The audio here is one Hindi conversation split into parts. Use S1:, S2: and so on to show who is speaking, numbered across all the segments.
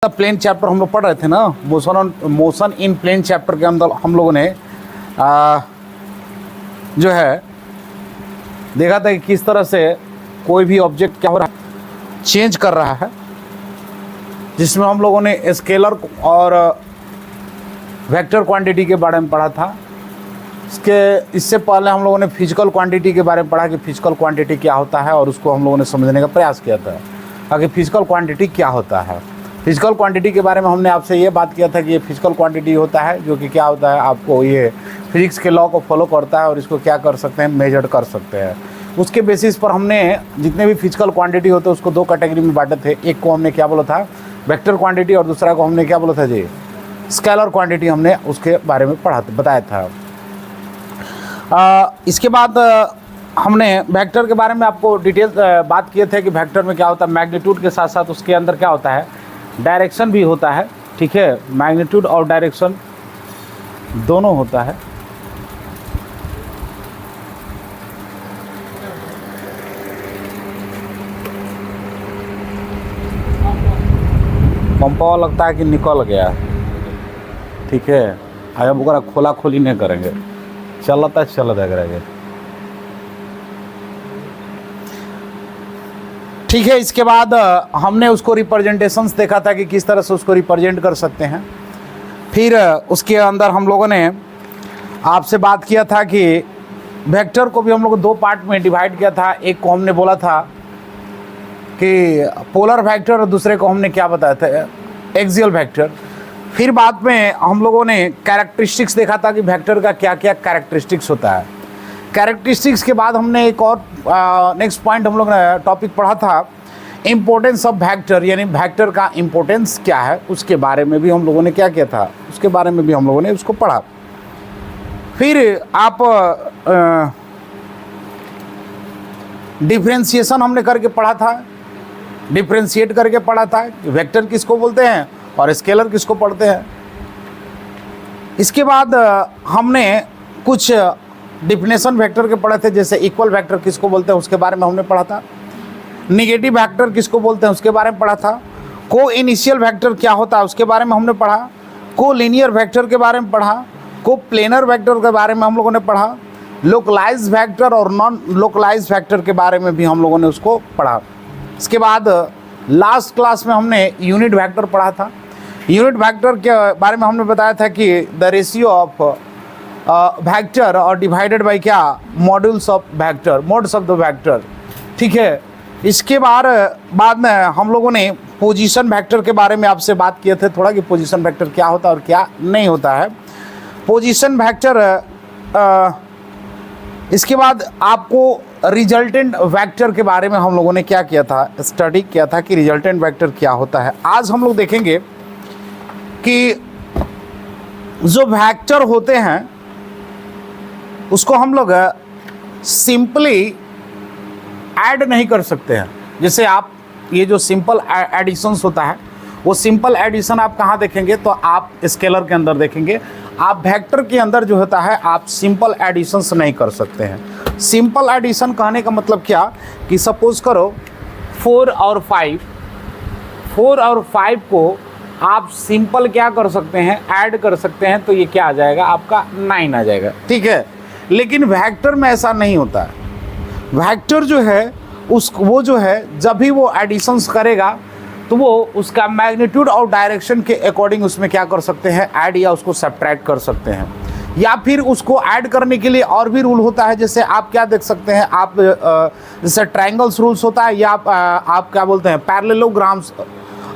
S1: प्लेन चैप्टर हम लोग पढ़ रहे थे ना, मोशन इन प्लेन चैप्टर के अंदर हम लोगों ने जो है देखा था कि किस तरह से कोई भी ऑब्जेक्ट क्या हो रहा है, चेंज कर रहा है, जिसमें हम लोगों ने स्केलर और वेक्टर क्वांटिटी के बारे में पढ़ा था। इससे पहले हम लोगों ने फिजिकल क्वांटिटी के बारे में पढ़ा कि फिजिकल क्वांटिटी क्या होता है, और उसको हम लोगों ने समझने का प्रयास किया था कि फिजिकल क्वांटिटी क्या होता है। फिजिकल क्वांटिटी के बारे में हमने आपसे ये बात किया था कि ये फिजिकल क्वांटिटी होता है जो कि क्या होता है, आपको ये फिजिक्स के लॉ को फॉलो करता है और इसको क्या कर सकते हैं, मेजर कर सकते हैं। उसके बेसिस पर हमने जितने भी फिजिकल क्वांटिटी होते हैं उसको दो कैटेगरी में बांटे थे। एक को हमने क्या बोला था, वेक्टर क्वांटिटी, और दूसरा को हमने क्या बोला था जी, स्केलर क्वांटिटी। हमने उसके बारे में बताया था। इसके बाद हमने वेक्टर के बारे में आपको डिटेल बात किए थे कि वेक्टर में क्या होता है, मैग्नीट्यूड के साथ साथ उसके अंदर क्या होता है, डायरेक्शन भी होता है। ठीक है, मैग्नीट्यूड और डायरेक्शन दोनों होता है। पंपा लगता है कि निकल गया। ठीक है, अब ओकरा खोला खोली नहीं करेंगे, चलता रहेगा। ठीक है, इसके बाद हमने उसको रिप्रेजेंटेशंस देखा था कि किस तरह से उसको रिप्रेजेंट कर सकते हैं। फिर उसके अंदर हम लोगों ने आपसे बात किया था कि वेक्टर को भी हम लोग दो पार्ट में डिवाइड किया था। एक को हमने बोला था कि पोलर वेक्टर, और दूसरे को हमने क्या बताया था, एक्सियल वेक्टर। फिर बाद में हम लोगों ने कैरेक्टरिस्टिक्स देखा था कि वेक्टर का क्या क्या कैरेक्टरिस्टिक्स होता है। कैरेक्टरिस्टिक्स के बाद हमने एक और नेक्स्ट पॉइंट हम लोग ने टॉपिक पढ़ा था, इम्पोर्टेंस ऑफ वेक्टर, यानी वेक्टर का इम्पोर्टेंस क्या है, उसके बारे में भी हम लोगों ने क्या किया था, उसके बारे में भी हम लोगों ने उसको पढ़ा। फिर आप डिफ्रेंशिएशन हमने करके पढ़ा था, डिफ्रेंशिएट करके पढ़ा था, वेक्टर किसको बोलते हैं और स्केलर किसको पढ़ते हैं। इसके बाद हमने कुछ डिफिनेशन वेक्टर के पढ़े थे, जैसे इक्वल वेक्टर किसको बोलते हैं उसके बारे में हमने पढ़ा था, नेगेटिव वेक्टर किसको बोलते हैं उसके बारे में पढ़ा था, को इनिशियल वेक्टर क्या होता है उसके बारे में हमने पढ़ा, को लीनियर वेक्टर के बारे में पढ़ा, को प्लेनर वेक्टर के बारे में हम लोगों ने पढ़ा, लोकलाइज वेक्टर और नॉन लोकलाइज वेक्टर के बारे में भी हम लोगों ने उसको पढ़ा। इसके बाद लास्ट क्लास में हमने यूनिट वेक्टर पढ़ा था। यूनिट वेक्टर के बारे में हमने बताया था कि द रेशियो ऑफ वेक्टर और डिवाइडेड बाय क्या, modules of vector, modes of the vector. ठीक है, इसके बाद में हम लोगों ने पोजीशन वेक्टर के बारे में आपसे बात किए थे थोड़ा, कि पोजीशन वेक्टर क्या होता है और क्या नहीं होता है। पोजीशन वेक्टर इसके बाद आपको रिजल्टेंट वेक्टर के बारे में हम लोगों ने क्या किया था, स्टडी किया था कि रिजल्टेंट वेक्टर क्या होता है। आज हम लोग देखेंगे कि जो वेक्टर होते हैं उसको हम लोग सिंपली ऐड नहीं कर सकते हैं। जैसे आप ये जो सिंपल एडिशंस होता है, वो सिंपल एडिशन आप कहाँ देखेंगे, तो आप स्केलर के अंदर देखेंगे। आप वेक्टर के अंदर जो होता है आप सिंपल एडिशंस नहीं कर सकते हैं। सिंपल एडिशन कहने का मतलब क्या, कि सपोज करो 4 और 5 को आप सिंपल क्या कर सकते हैं, ऐड कर सकते हैं, तो ये क्या आ जाएगा, आपका 9 आ जाएगा। ठीक है, लेकिन वेक्टर में ऐसा नहीं होता है। वेक्टर जो है वो जो है जब भी वो एडिशंस करेगा तो वो उसका मैग्नीट्यूड और डायरेक्शन के अकॉर्डिंग उसमें क्या कर सकते हैं, ऐड या उसको सब्ट्रैक्ट कर सकते हैं। या फिर उसको ऐड करने के लिए और भी रूल होता है, जैसे आप क्या देख सकते हैं, आप जैसे ट्रायंगल्स रूल्स होता है, या आप क्या बोलते हैं, पैरेललोग्राम्स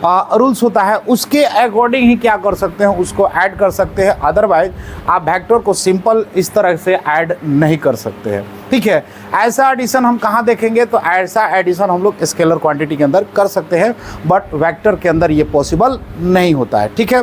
S1: रूल्स होता है, उसके अकॉर्डिंग ही क्या कर सकते हैं, उसको ऐड कर सकते हैं। अदरवाइज आप वेक्टर को सिंपल इस तरह से ऐड नहीं कर सकते हैं। ठीक है, ऐसा एडिशन हम कहाँ देखेंगे, तो ऐसा एडिशन हम लोग स्केलर क्वांटिटी के अंदर कर सकते हैं, बट वेक्टर के अंदर ये पॉसिबल नहीं होता है। ठीक है,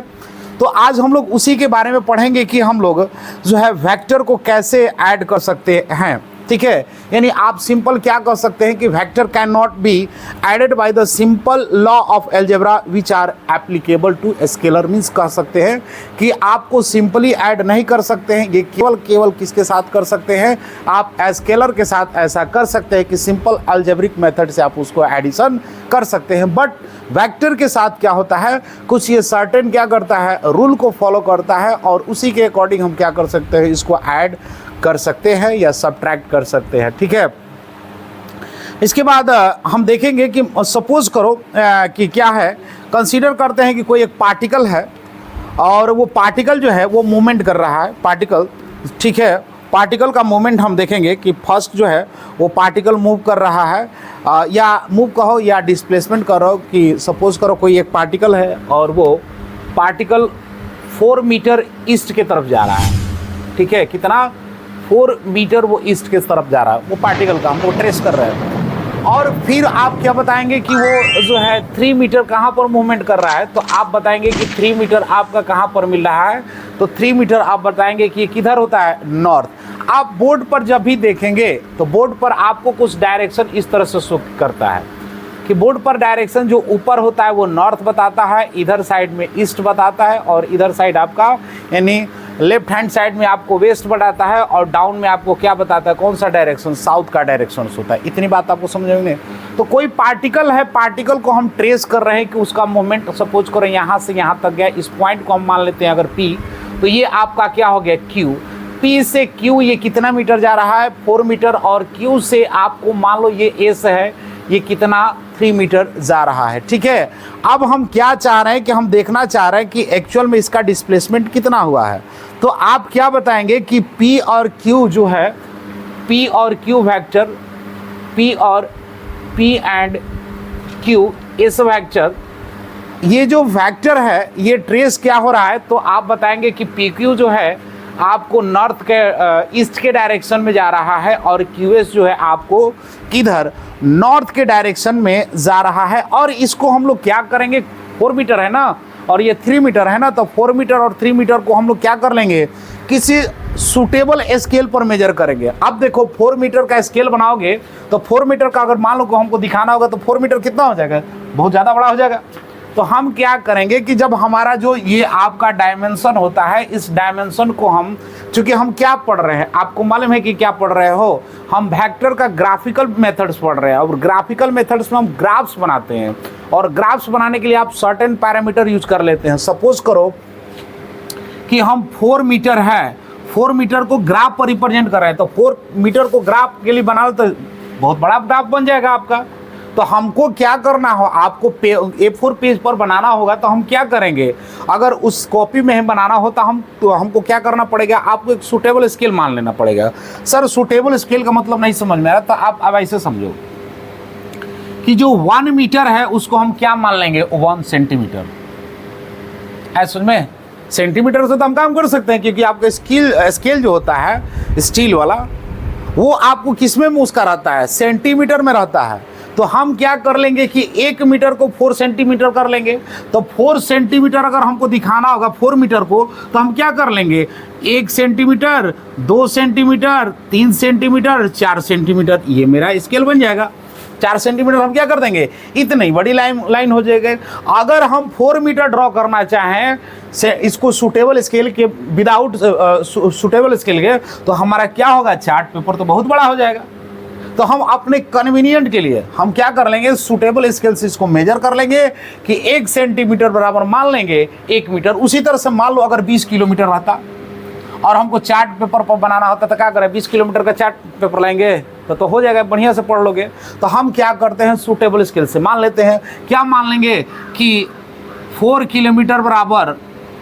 S1: तो आज हम लोग उसी के बारे में पढ़ेंगे कि हम लोग जो है वेक्टर को कैसे ऐड कर सकते हैं। ठीक है। यानी आप सिंपल क्या कह सकते हैं कि vector can not be added by the simple law of algebra which are applicable to scalar. Means कह सकते हैं कि आपको सिंपली ऐड नहीं कर सकते हैं, ये केवल किसके साथ कर सकते हैं, आप स्केलर के साथ ऐसा कर सकते हैं कि सिंपल अलजेब्रिक मेथड से आप उसको एडिशन कर सकते हैं। बट वेक्टर के साथ क्या होता है, कुछ ये सर्टेन क्या करता है, रूल को फॉलो करता है और उसी के अकॉर्डिंग हम क्या कर सकते हैं, इसको ऐड कर सकते हैं या सब्ट्रैक्ट कर सकते हैं, ठीक है। इसके बाद हम देखेंगे कि सपोज करो कि क्या है, कंसीडर करते हैं कि कोई एक पार्टिकल है और वो पार्टिकल जो है वो मूवमेंट कर रहा है, पार्टिकल, ठीक है। पार्टिकल का मूवमेंट हम देखेंगे कि फर्स्ट जो है वो पार्टिकल मूव कर रहा है या मूव कहो या डिस्प्लेसमेंट करो, कि सपोज करो कोई एक पार्टिकल है और वो पार्टिकल 4 मीटर ईस्ट की तरफ जा रहा है, ठीक है। कितना, 4 मीटर वो ईस्ट की तरफ जा रहा है, वो पार्टिकल का हमको ट्रेस कर रहे हैं। और फिर आप क्या बताएंगे कि वो जो है 3 मीटर कहाँ पर मूवमेंट कर रहा है, तो आप बताएंगे कि 3 मीटर आपका कहाँ पर मिल रहा है, तो 3 मीटर आप बताएंगे कि ये किधर होता है, नॉर्थ। आप बोर्ड पर जब भी देखेंगे तो बोर्ड पर आपको कुछ डायरेक्शन इस तरह से शो करता है कि बोर्ड पर डायरेक्शन जो ऊपर होता है वो नॉर्थ बताता है, इधर साइड में ईस्ट बताता है और इधर साइड आपका यानी लेफ्ट हैंड साइड में आपको वेस्ट बताता है और डाउन में आपको क्या बताता है, कौन सा डायरेक्शन, साउथ का डायरेक्शन होता है। इतनी बात आपको समझ में नहीं। तो कोई पार्टिकल है, पार्टिकल को हम ट्रेस कर रहे हैं कि उसका मूवमेंट सपोज करें यहाँ से यहाँ तक गया, इस पॉइंट को हम मान लेते हैं अगर P, तो ये आपका क्या हो गया Q। P से Q ये कितना मीटर जा रहा है, 4 मीटर, और Q से आपको मान लो ये S है, ये कितना, 3 मीटर जा रहा है, ठीक है। अब हम क्या चाह रहे हैं कि हम देखना चाह रहे हैं कि एक्चुअल में इसका डिस्प्लेसमेंट कितना हुआ है। तो आप क्या बताएंगे कि P और Q जो है, P और Q वेक्टर, P और P एंड Q इस वेक्टर, ये जो वेक्टर है ये ट्रेस क्या हो रहा है, तो आप बताएंगे कि PQ जो है आपको नॉर्थ के ईस्ट के डायरेक्शन में जा रहा है और QS जो है आपको किधर, नॉर्थ के डायरेक्शन में जा रहा है। और इसको हम लोग क्या करेंगे, 4 मीटर है ना और ये 3 मीटर है ना, तो 4 मीटर और 3 मीटर को हम लोग क्या कर लेंगे, किसी सूटेबल स्केल पर मेजर करेंगे। अब देखो 4 मीटर का स्केल बनाओगे तो 4 मीटर का अगर मान लो को हमको दिखाना होगा तो 4 मीटर कितना हो जाएगा, बहुत ज़्यादा बड़ा हो जाएगा। तो हम क्या करेंगे कि जब हमारा जो ये आपका डायमेंशन होता है, इस डायमेंशन को हम, चूंकि हम क्या पढ़ रहे हैं, आपको मालूम है कि क्या पढ़ रहे हो, हम वेक्टर का ग्राफिकल मेथड्स पढ़ रहे हैं और ग्राफिकल मेथड्स में हम ग्राफ्स बनाते हैं और ग्राफ्स बनाने के लिए आप सर्टेन पैरामीटर यूज कर लेते हैं। सपोज करो कि हम 4 मीटर है, 4 मीटर को ग्राफ पर रिप्रेजेंट कर रहे हैं, तो 4 मीटर को ग्राफ के लिए बना लो तो बहुत बड़ा ग्राफ बन जाएगा आपका। तो हमको क्या करना हो, आपको A4 पेज पर बनाना होगा, तो हम क्या करेंगे, अगर उस कॉपी में हम बनाना हो तो हमको क्या करना पड़ेगा, आपको एक सूटेबल स्केल मान लेना पड़ेगा। सर सूटेबल स्केल का मतलब नहीं समझ में आ रहा, तो आप अब ऐसे समझो कि जो 1 मीटर है उसको हम क्या मान लेंगे, 1 सेंटीमीटर है। समझ में, सेंटीमीटर से तो हम काम कर सकते हैं क्योंकि आपका स्केल जो होता है स्टील वाला वो आपको किस में उसका रहता है, सेंटीमीटर में रहता है। तो हम क्या कर लेंगे कि 1 मीटर को 4 सेंटीमीटर कर लेंगे। तो 4 सेंटीमीटर अगर हमको दिखाना होगा 4 मीटर को, तो हम क्या कर लेंगे, 1 सेंटीमीटर, 2 सेंटीमीटर, 3 सेंटीमीटर, 4 सेंटीमीटर, ये मेरा स्केल बन जाएगा। 4 सेंटीमीटर हम क्या कर देंगे, इतनी बड़ी लाइन हो जाएगी। अगर हम 4 मीटर ड्रॉ करना चाहें से इसको सूटेबल स्केल के, विदाउट सूटेबल स्केल के, तो हमारा क्या होगा, चार्ट पेपर तो बहुत बड़ा हो जाएगा। तो हम अपने कन्वीनियंट के लिए हम क्या कर लेंगे, सूटेबल स्केल से इसको मेजर कर लेंगे कि 1 सेंटीमीटर बराबर मान लेंगे 1 मीटर। उसी तरह से मान लो अगर 20 किलोमीटर रहता और हमको चार्ट पेपर पर बनाना होता तो क्या करें, 20 किलोमीटर का चार्ट पेपर लेंगे तो हो जाएगा, बढ़िया से पढ़ लोगे। तो हम क्या करते हैं, सूटेबल स्केल से मान लेते हैं। क्या मान लेंगे कि 4 किलोमीटर बराबर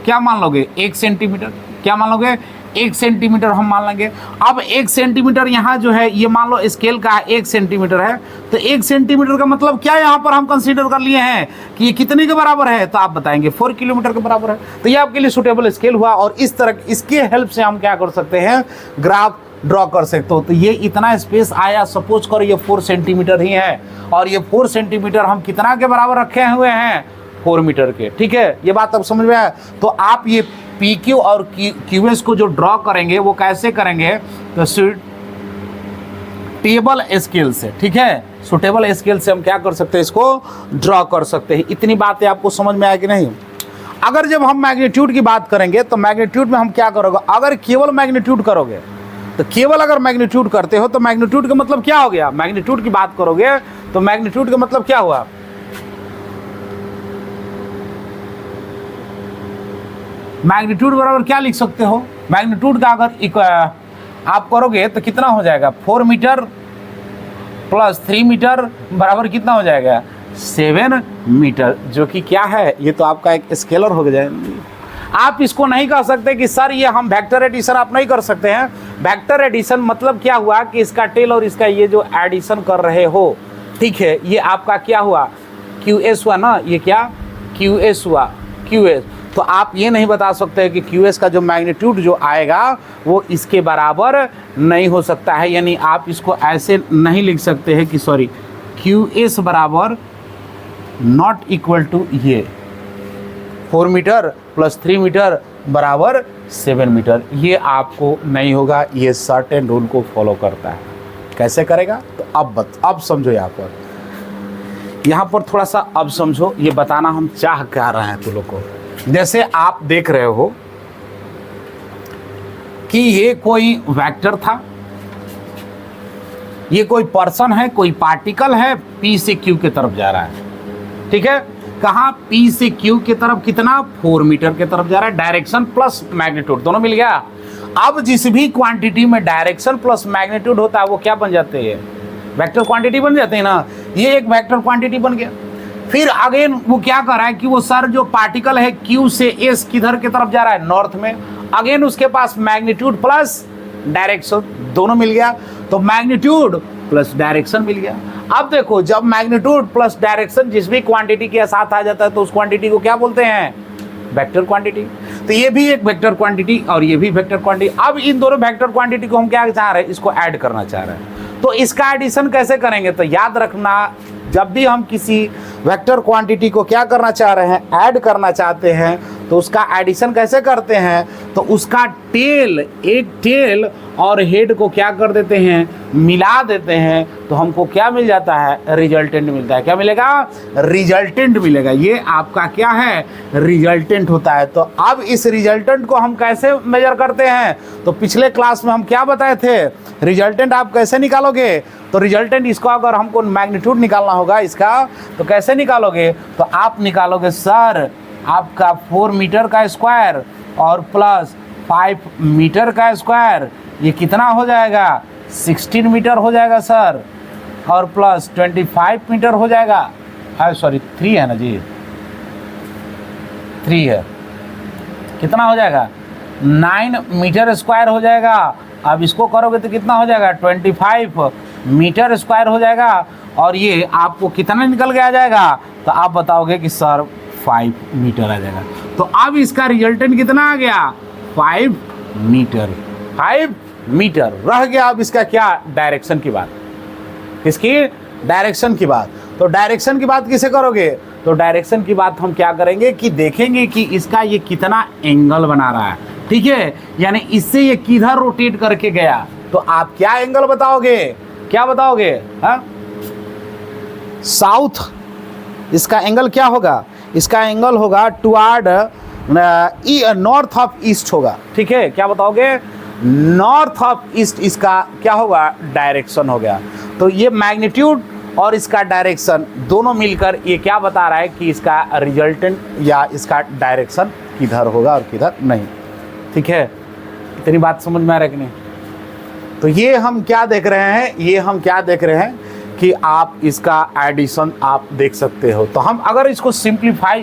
S1: क्या मान लोगे, 1 सेंटीमीटर। क्या मान लोगे, 1 सेंटीमीटर हम मान लेंगे। अब 1 सेंटीमीटर यहाँ जो है ये मान लो स्केल का 1 सेंटीमीटर है, तो 1 सेंटीमीटर का मतलब क्या यहाँ पर हम कंसीडर कर लिए हैं कि ये कितने के बराबर है, तो आप बताएंगे 4 किलोमीटर के बराबर है। तो ये आपके लिए सूटेबल स्केल हुआ और इस तरह इसके हेल्प से हम क्या कर सकते हैं, ग्राफ ड्रॉ कर सकते हो। तो ये इतना स्पेस आया, सपोज करो ये 4 सेंटीमीटर ही है और ये 4 सेंटीमीटर हम कितना के बराबर रखे हुए हैं, 4 मीटर के। ठीक है, ये बात अब समझ में आया। तो आप ये PQ और QS को जो ड्रॉ करेंगे वो कैसे करेंगे, तो टेबल स्केल से, ठीक है, सुटेबल स्केल से हम क्या कर सकते हैं, इसको ड्रॉ कर सकते हैं। इतनी बातें आपको समझ में आएगी नहीं? अगर जब हम मैग्नीट्यूड की बात करेंगे तो मैग्नीट्यूड में हम क्या करोगे, अगर केवल मैग्नीट्यूड करोगे तो केवल अगर मैग्नीट्यूड करते हो तो मैग्नीट्यूड का मतलब क्या हो गया, मैग्नीट्यूड की बात करोगे तो मैग्नीट्यूड का मतलब क्या हुआ, मैग्नीट्यूड बराबर क्या लिख सकते हो, मैग्नीट्यूड का अगर आप करोगे तो कितना हो जाएगा, 4 मीटर प्लस 3 मीटर बराबर कितना हो जाएगा, 7 मीटर, जो कि क्या है, ये तो आपका एक स्केलर हो जाएगा। आप इसको नहीं कह सकते कि सर ये हम वेक्टर एडिशन आप नहीं कर सकते हैं। वेक्टर एडिशन मतलब क्या हुआ कि इसका टेल और इसका ये जो एडिशन कर रहे हो, ठीक है, ये आपका क्या हुआ, QS हुआ ना, ये क्या QS हुआ, QS। तो आप ये नहीं बता सकते कि QS का जो मैग्नीट्यूड जो आएगा वो इसके बराबर नहीं हो सकता है, यानी आप इसको ऐसे नहीं लिख सकते हैं कि सॉरी QS बराबर नॉट इक्वल टू ये 4 मीटर प्लस 3 मीटर बराबर 7 मीटर, ये आपको नहीं होगा, ये सर्टेन रूल को फॉलो करता है। कैसे करेगा, तो अब समझो, यहाँ पर थोड़ा सा अब समझो, ये बताना हम चाह क्या रहे हैं तुम लोग को। जैसे आप देख रहे हो कि ये कोई वेक्टर था, ये कोई पर्सन है, कोई पार्टिकल है, P से Q की तरफ जा रहा है, ठीक है, कहाँ P से Q की तरफ कितना, 4 मीटर की तरफ जा रहा है, डायरेक्शन प्लस मैग्नीट्यूड दोनों मिल गया। अब जिस भी क्वांटिटी में डायरेक्शन प्लस मैग्नीट्यूड होता है वो क्या बन जाते हैं, वेक्टर क्वांटिटी बन जाते हैं ना, ये एक वेक्टर क्वांटिटी बन गया। फिर अगेन वो क्या कर रहा है कि वो सर जो पार्टिकल है Q से S किधर की तरफ जा रहा है, नॉर्थ में, अगेन उसके पास मैग्नीट्यूड प्लस डायरेक्शन दोनों मिल गया, तो मैग्नीट्यूड प्लस डायरेक्शन मिल गया। अब देखो जब मैग्नीट्यूड प्लस डायरेक्शन जिस भी क्वांटिटी के साथ आ जाता है तो उस क्वांटिटी को क्या बोलते हैं, वेक्टर क्वांटिटी। तो ये भी एक वेक्टर क्वांटिटी और ये भी वेक्टर क्वांटिटी। अब इन दोनों वेक्टर क्वांटिटी को हम क्या चाह रहे हैं, इसको ऐड करना चाह रहे हैं। तो इसका एडिशन कैसे करेंगे, तो याद रखना जब भी हम किसी वेक्टर क्वांटिटी को क्या करना चाह रहे हैं, ऐड करना चाहते हैं, तो उसका एडिशन कैसे करते हैं, तो उसका टेल, एक टेल और हेड को क्या कर देते हैं, मिला देते हैं, तो हमको क्या मिल जाता है, रिजल्टेंट मिलता है। क्या मिलेगा, रिजल्टेंट मिलेगा। ये आपका क्या है, रिजल्टेंट होता है। तो अब इस रिजल्टेंट को हम कैसे मेजर करते हैं, तो पिछले क्लास में हम क्या बताए थे, रिजल्टेंट आप कैसे निकालोगे, तो रिजल्टेंट इसको अगर हमको मैग्नीट्यूड निकालना होगा इसका, तो कैसे निकालोगे, तो आप निकालोगे सर आपका 4 मीटर का स्क्वायर और प्लस 5 मीटर का स्क्वायर, ये कितना हो जाएगा, 16 मीटर हो जाएगा सर, और प्लस 25 मीटर हो जाएगा, सॉरी 3 है ना जी, 3 है, कितना हो जाएगा, 9 मीटर स्क्वायर हो जाएगा। अब इसको करोगे तो कितना हो जाएगा, 25 मीटर स्क्वायर हो जाएगा, और ये आपको कितना निकल के आ जाएगा, तो आप बताओगे कि सर 5 मीटर आ जाएगा। तो अब इसका रिजल्टेंट कितना आ गया, 5 मीटर, 5 मीटर रह गया। अब इसका क्या, डायरेक्शन की बात, किसकी, डायरेक्शन की बात। तो डायरेक्शन की बात किसे करोगे, तो डायरेक्शन की बात हम क्या करेंगे कि देखेंगे कि इसका ये कितना एंगल बना रहा है, ठीक है, यानी इससे ये किधर रोटेट करके गया, तो आप क्या एंगल बताओगे, क्या बताओगे, हाँ, साउथ, इसका एंगल क्या होगा, इसका एंगल होगा टुवर्ड नॉर्थ ऑफ ईस्ट होगा, ठीक है, क्या बताओगे, नॉर्थ ऑफ ईस्ट इसका क्या होगा, डायरेक्शन हो गया। तो ये मैग्नीट्यूड और इसका डायरेक्शन दोनों मिलकर ये क्या बता रहा है कि इसका रिजल्टेंट या इसका डायरेक्शन किधर होगा और किधर नहीं, ठीक है। इतनी बात समझ में आ रहा है कि नहीं। तो ये हम क्या देख रहे हैं, ये हम क्या देख रहे हैं कि आप इसका एडिशन आप देख सकते हो। तो हम अगर इसको सिंप्लीफाई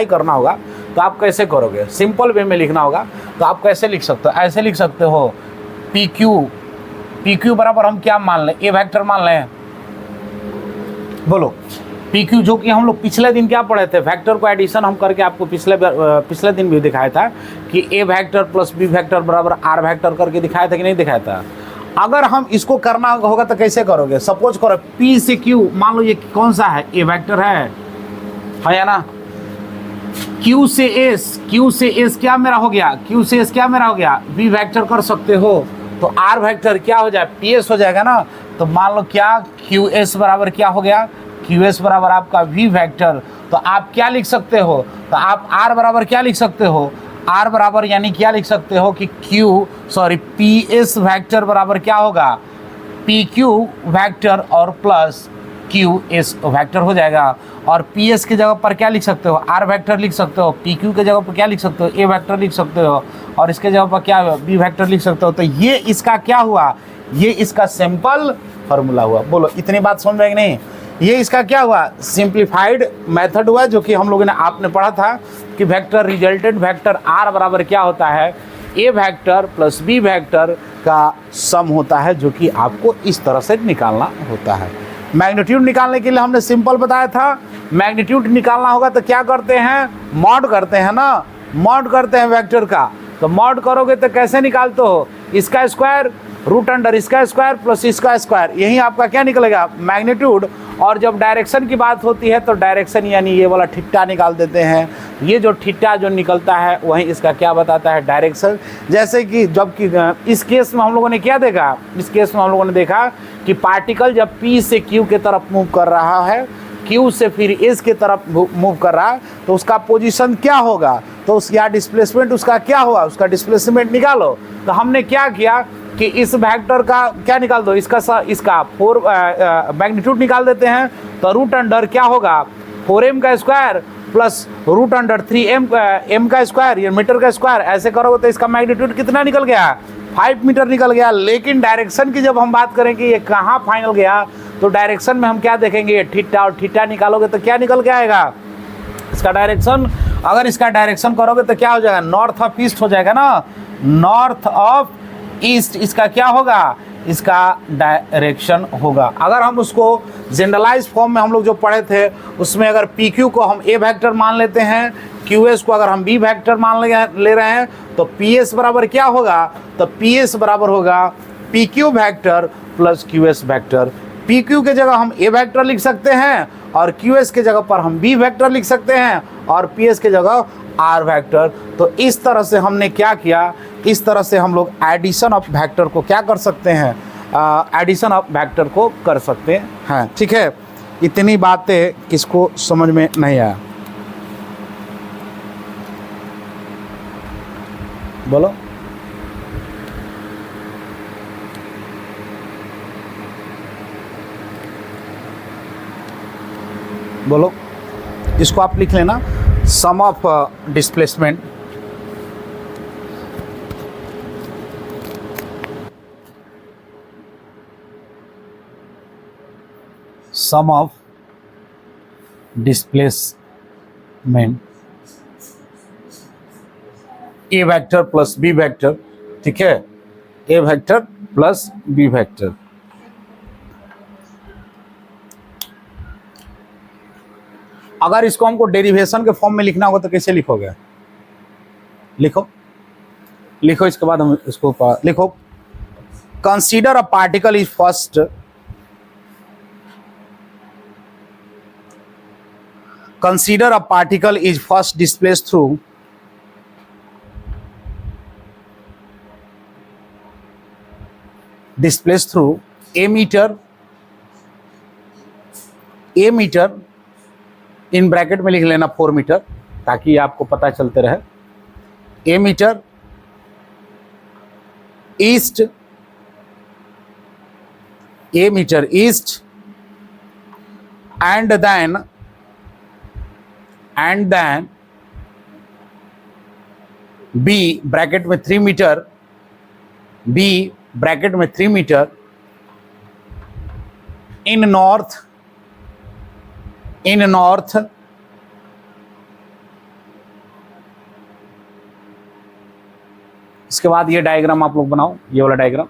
S1: करना होगा तो आप कैसे करोगे, सिंपल वे में लिखना होगा, तो आप कैसे लिख सकते हो, ऐसे लिख सकते हो, पी क्यू बराबर हम क्या मान लें, ए वेक्टर मान लें, बोलो पी क्यू, जो कि हम लोग पिछले दिन क्या पढ़े थे, वेक्टर को एडिशन हम करके आपको पिछले दिन भी दिखाया था कि ए वेक्टर प्लस बी वेक्टर बराबर आर वेक्टर करके दिखाया था कि नहीं दिखाया था। अगर हम इसको करना होगा तो कैसे करोगे, सपोज करो P से Q, मान लो ये कौन सा है, ए वेक्टर है या ना, Q से S क्या मेरा हो गया, Q से S क्या मेरा हो गया, B वेक्टर कर सकते हो। तो आर वेक्टर क्या हो जाए, पी एस हो जाएगा ना। तो मान लो क्या, क्यू एस बराबर क्या हो गया, क्यू एस बराबर आपका वी वेक्टर। तो आप क्या लिख सकते हो, तो आप आर बराबर क्या लिख सकते हो, आर बराबर यानी क्या लिख सकते हो कि पी एस वेक्टर बराबर क्या होगा, पी क्यू वेक्टर और प्लस क्यू एस वेक्टर हो जाएगा। और पी एस की जगह पर क्या लिख सकते हो, आर वेक्टर लिख सकते हो, पी क्यू के जगह पर क्या लिख सकते हो, ए वेक्टर लिख सकते हो, और इसके जगह पर क्या बी वेक्टर लिख सकते हो। तो ये इसका क्या हुआ, ये इसका सिंपल फॉर्मूला हुआ। बोलो इतनी बात समझ में कि नहीं। ये इसका क्या हुआ, सिंप्लीफाइड मेथड हुआ, जो कि हम लोगों ने आपने पढ़ा था कि वेक्टर रिजल्टेंट वेक्टर आर बराबर क्या होता है, A vector plus B vector का सम होता है, जो कि आपको इस तरह से निकालना होता है। मैग्नीट्यूड निकालने के लिए हमने सिंपल बताया था, मैग्नीट्यूड निकालना होगा तो क्या करते हैं, मॉड करते हैं ना, मॉड करते हैं वेक्टर का। तो मॉड करोगे तो कैसे निकालते हो, इसका स्क्वायर रूट अंडर इसका स्क्वायर प्लस इसका स्क्वायर, यही आपका क्या निकलेगा, मैग्नीट्यूड। और जब डायरेक्शन की बात होती है तो डायरेक्शन यानी ये वाला ठिट्टा निकाल देते हैं। ये जो ठिट्टा जो निकलता है वही इसका क्या बताता है, डायरेक्शन। जैसे कि जबकि इस केस में हम लोगों ने क्या देखा, इस केस में हम लोगों ने देखा कि पार्टिकल जब P से Q के तरफ मूव कर रहा है, Q से फिर S के तरफ मूव कर रहा है, तो उसका पोजीशन क्या होगा, तो उसका डिस्प्लेसमेंट उसका क्या होगा, उसका डिस्प्लेसमेंट निकालो। तो हमने क्या किया कि इस वेक्टर का क्या निकाल दो, इसका मैग्नीट्यूड निकाल देते हैं। तो रूट अंडर क्या होगा, 4m का square plus root under 3m का स्क्वायर, ये मीटर का स्क्वायर। ऐसे करोगे तो इसका मैग्नीट्यूड कितना निकल गया, 5 मीटर निकल गया। लेकिन डायरेक्शन की जब हम बात करें कि ये कहाँ फाइनल गया, तो डायरेक्शन में हम क्या देखेंगे, ये थीटा, और थीटा निकालोगे तो क्या निकल के आएगा, इसका डायरेक्शन। अगर इसका डायरेक्शन करोगे तो क्या हो जाएगा, नॉर्थ ऑफ ईस्ट हो जाएगा ना, नॉर्थ ऑफ ईस्ट इसका क्या होगा, इसका डायरेक्शन होगा। अगर हम उसको जनरलाइज फॉर्म में हम लोग जो पढ़े थे उसमें अगर पी क्यू को हम ए वेक्टर मान लेते हैं, क्यू एस को अगर हम बी वेक्टर मान ले रहे हैं, तो पी एस बराबर क्या होगा, तो पी एस बराबर होगा P Q vector plus Q S vector. P Q के जगह हम ए वेक्टर लिख सकते हैं, और क्यू एस के जगह पर हम बी वेक्टर लिख सकते हैं, और पी एस के जगह आर वेक्टर। तो इस तरह से हमने क्या किया, इस तरह से हम लोग एडिशन ऑफ वेक्टर को क्या कर सकते हैं, एडिशन ऑफ वेक्टर को कर सकते हैं। ठीक है, इतनी बातें किसको समझ में नहीं आया, बोलो। बोलो, इसको आप लिख लेना, sum of displacement sum of displacement A vector plus B vector. ठीक है, A vector plus B vector. अगर इसको हमको डेरिवेशन के फॉर्म में लिखना होगा तो कैसे लिखोगे, लिखो लिखो, इसके बाद हम इसको लिखो। Consider a particle is first consider a particle is first displaced through a meter in bracket में लिख लेना 4 मीटर, ताकि आपको पता चलते रहे। A metre east, A metre east, and then B bracket में 3 मीटर, बी ब्रैकेट में 3 मीटर इन नॉर्थ, इसके बाद ये डायग्राम आप लोग बनाओ, ये वाला डायग्राम।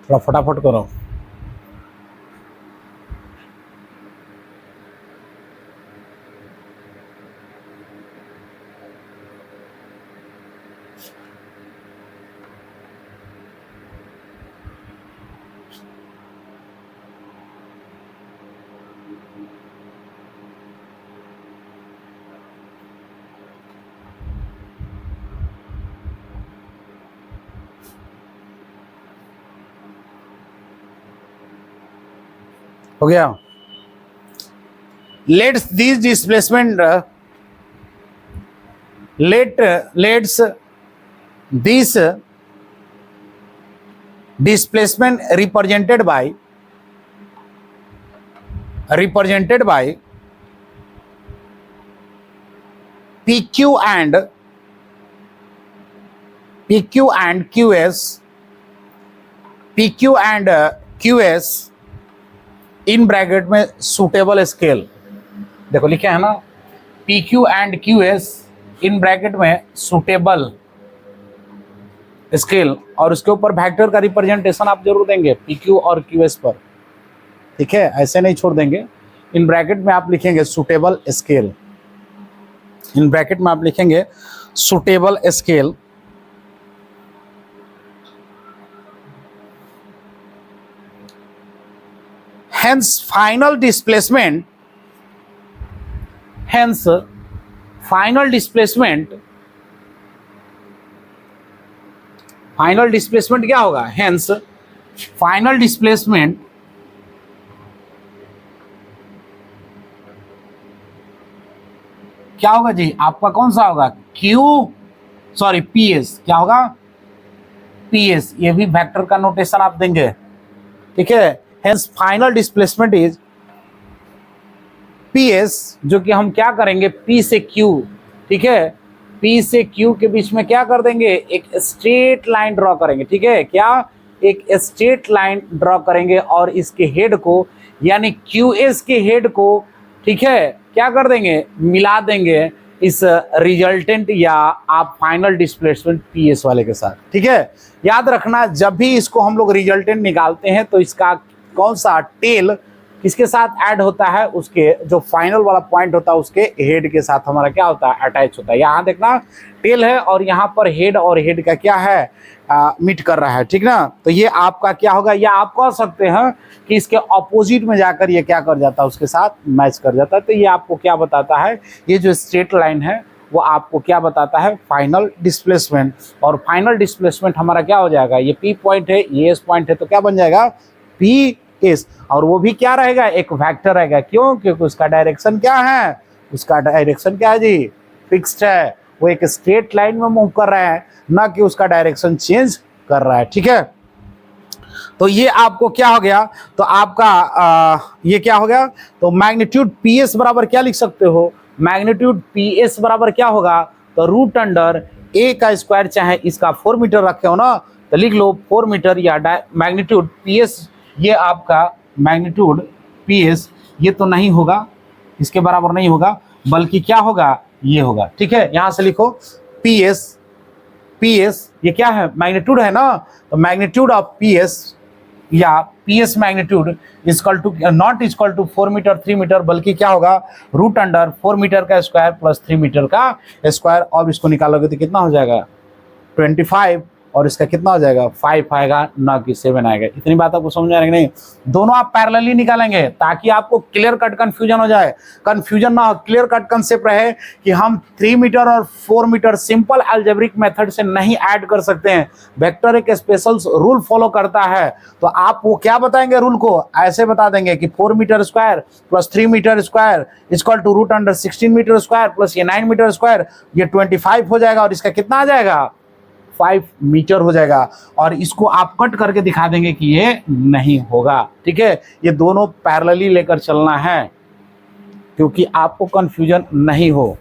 S1: थोड़ा फटाफट करो। हो गया। Let's this displacement let's this displacement represented by PQ and QS in bracket में सुटेबल स्केल, देखो लिखे है ना, PQ and QS in bracket में सुटेबल स्केल, और उसके ऊपर वेक्टर का रिप्रेजेंटेशन आप जरूर देंगे PQ और QS पर, ठीक है, ऐसे नहीं छोड़ देंगे। इन ब्रैकेट में आप लिखेंगे सुटेबल स्केल, इन ब्रैकेट में आप लिखेंगे suitable scale, hence final displacement क्या होगा, hence final displacement क्या होगा जी, आपका कौन सा होगा, PS, क्या होगा PS, ये भी वेक्टर का नोटेशन आप देंगे, ठीक है। Hence final displacement is PS, जो कि हम क्या करेंगे P से Q, ठीक है, P से Q के बीच में क्या कर देंगे, एक स्ट्रेट लाइन ड्रॉ करेंगे, ठीक है, क्या, एक स्ट्रेट लाइन ड्रॉ करेंगे और इसके हेड को यानी QS के हेड को, ठीक है, क्या कर देंगे, मिला देंगे इस रिजल्टेंट या आप फाइनल डिस्प्लेसमेंट PS वाले के साथ, ठीक है। याद रखना जब भी इसको हम लोग रिजल्टेंट निकालते हैं तो इसका कौन सा टेल किसके साथ ऐड होता है, उसके जो फाइनल वाला पॉइंट होता है उसके हेड के साथ हमारा क्या होता है, अटैच होता है। यहाँ देखना टेल है और यहाँ पर हेड, और हेड का क्या है, मीट कर रहा है, ठीक ना। तो ये आपका क्या होगा, या आप कह सकते हैं कि इसके ऑपोजिट में जाकर ये क्या कर जाता है, उसके साथ मैच कर जाता है। तो ये आपको क्या बताता है, ये जो स्ट्रेट लाइन है वो आपको क्या बताता है, फाइनल डिस्प्लेसमेंट। और फाइनल डिस्प्लेसमेंट हमारा क्या हो जाएगा, ये P पॉइंट है, ये S पॉइंट है, तो क्या बन जाएगा PS, और वो भी क्या रहेगा, एक वेक्टर रहेगा, क्यों, क्योंकि उसका डायरेक्शन क्या है, उसका डायरेक्शन क्या है जी, फिक्स्ड है, वो एक स्ट्रेट लाइन में मूव कर रहा है, ना कि उसका डायरेक्शन चेंज कर रहा है, ठीक है। तो ये आपको क्या हो गया, तो आपका ये क्या हो गया, तो मैग्नीट्यूड PS बराबर क्या लिख सकते हो, मैग्नीट्यूड PS बराबर क्या होगा, तो रूट अंडर A का स्क्वायर, चाहे इसका 4 मीटर रखे हो ना तो लिख लो 4 मीटर, या मैग्नीट्यूड PS, ये आपका मैग्नीट्यूड PS ये तो नहीं होगा, इसके बराबर नहीं होगा, बल्कि क्या होगा, ये होगा, ठीक है। यहां से लिखो PS ये क्या है, मैग्नीट्यूड है ना, तो मैग्नीट्यूड ऑफ PS या PS magnitude equal to not equal to 4 metre 3 metre, बल्कि क्या होगा, रूट अंडर 4 मीटर का स्क्वायर प्लस 3 मीटर का स्क्वायर, और इसको निकालोगे तो कितना हो जाएगा 25, और इसका कितना हो जाएगा 5 आएगा, ना कि 7 आएगा। इतनी बात आपको समझ आ रही नहीं, दोनों आप पैरेलली निकालेंगे ताकि आपको क्लियर कट कंफ्यूजन हो जाए, कंफ्यूजन ना हो, क्लियर कट कंसेप्ट रहे कि हम 3 मीटर और 4 मीटर सिंपल अलजेब्रिक मेथड से नहीं ऐड कर सकते हैं, वेक्टर एक स्पेशल रूल फॉलो करता है। तो आप वो क्या बताएंगे, रूल को ऐसे बता देंगे कि 4 metre square plus 3 metre square equal to root under 16 metre square plus ये 9 मीटर स्क्वायर, ये 25 हो जाएगा, और इसका कितना आ जाएगा 5 मीटर हो जाएगा। और इसको आप कट करके दिखा देंगे कि ये नहीं होगा, ठीक है। ये दोनों पैरेलली लेकर चलना है क्योंकि आपको कंफ्यूजन नहीं हो।